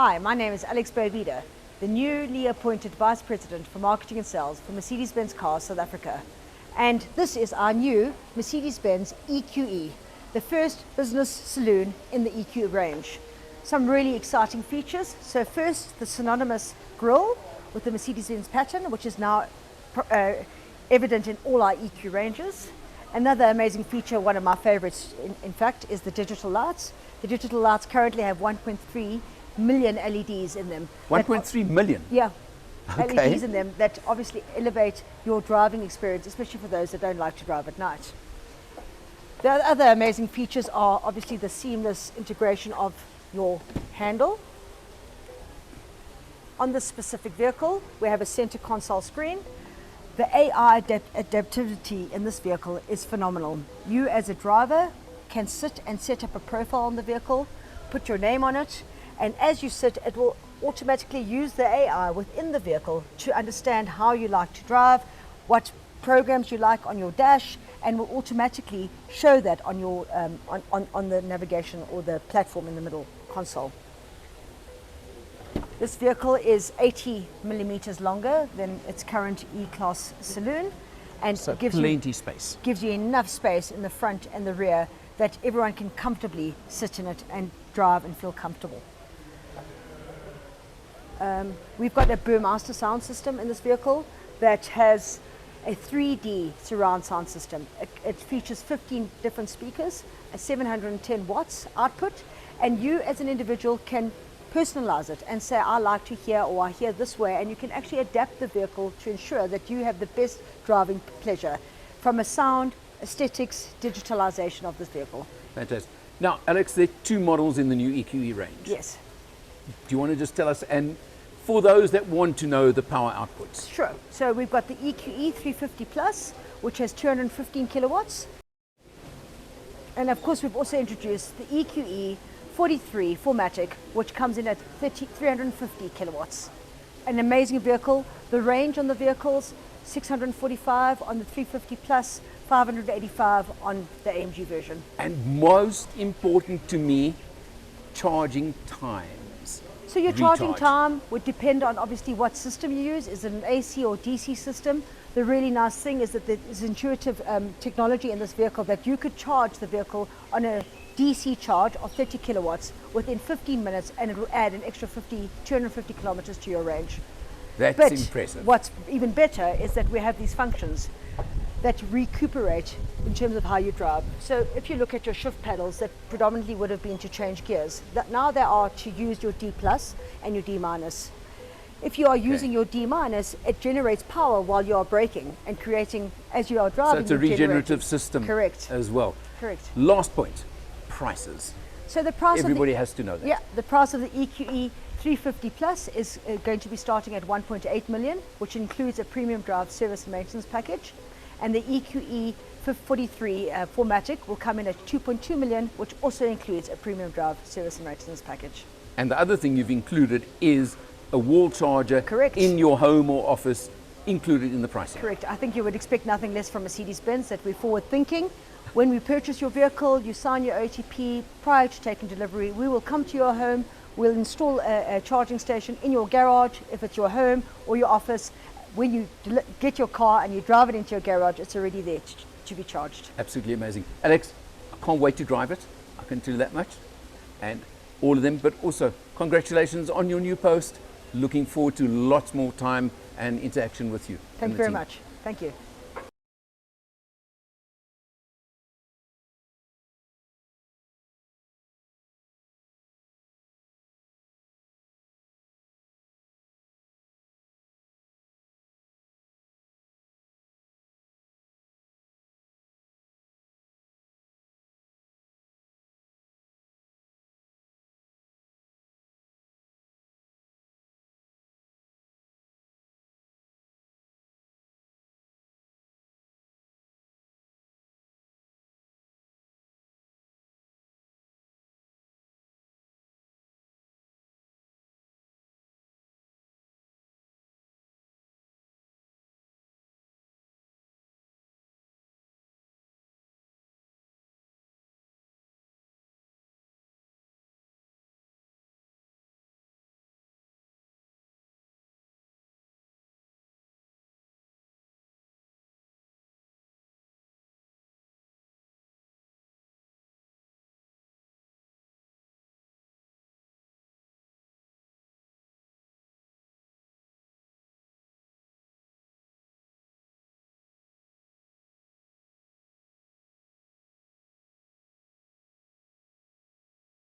Hi, my name is Alex Bovida, the newly appointed Vice President for Marketing and Sales for Mercedes-Benz Cars South Africa. And this is our new Mercedes-Benz EQE, the first business saloon in the EQ range. Some really exciting features. So first, the synonymous grille with the Mercedes-Benz pattern, which is now evident in all our EQ ranges. Another amazing feature, one of my favorites in fact, is the digital lights. The digital lights currently have 1.3 million LEDs in them. 1.3 million? Yeah, okay. LEDs in them that obviously elevate your driving experience, especially for those that don't like to drive at night. The other amazing features are obviously the seamless integration of your handle. On this specific vehicle, we have a center console screen. The AI adaptivity in this vehicle is phenomenal. You as a driver can sit and set up a profile on the vehicle, put your name on it, and as you sit, it will automatically use the AI within the vehicle to understand how you like to drive, what programs you like on your dash, and will automatically show that on your on the navigation or the platform in the middle console. This vehicle is 80 millimeters longer than its current E-Class saloon, and so gives you enough space in the front and the rear that everyone can comfortably sit in it and drive and feel comfortable. We've got a Burmester sound system in this vehicle that has a 3D surround sound system. It features 15 different speakers, a 710 watts output, and you as an individual can personalize it and say, I like to hear, or I hear this way, and you can actually adapt the vehicle to ensure that you have the best driving pleasure from a sound, aesthetics, digitalization of this vehicle. Fantastic. Now, Alex, there are two models in the new EQE range. Yes. Do you want to just tell us, and for those that want to know the power outputs? Sure. So we've got the EQE 350 Plus, which has 215 kilowatts. And of course, we've also introduced the EQE 43 4MATIC, which comes in at 350 kilowatts. An amazing vehicle. The range on the vehicles, 645 on the 350 Plus, 585 on the AMG version. And most important to me, charging times. So your charging time would depend on obviously what system you use. Is it an AC or DC system? The really nice thing is that there's intuitive technology in this vehicle that you could charge the vehicle on a DC charge of 30 kilowatts within 15 minutes, and it will add an extra 250 kilometers to your range. That's impressive. What's even better is that we have these functions that recuperate in terms of how you drive. So if you look at your shift pedals that predominantly would have been to change gears, that now they are to use your D plus and your D minus. If you are using your D minus, it generates power while you are braking and creating, as you are driving. So it's a regenerative system. Correct. As well. Correct. Last point, prices. So the price Everybody has to know that. Yeah, the price of the EQE 350 Plus is going to be starting at 1.8 million, which includes a premium drive service and maintenance package. And the EQE 43 4MATIC will come in at 2.2 million, which also includes a premium drive service and maintenance package. And the other thing you've included is a wall charger. Correct. In your home or office, included in the pricing. Correct. I think you would expect nothing less from Mercedes-Benz, that we're forward thinking. When we purchase your vehicle, you sign your OTP prior to taking delivery. We will come to your home. We'll install a charging station in your garage, if it's your home or your office. When you get your car and you drive it into your garage, it's already there to be charged. Absolutely amazing. Alex, I can't wait to drive it. I can tell you that much. And all of them, but also congratulations on your new post. Looking forward to lots more time and interaction with you. Thank you very much. Thank you.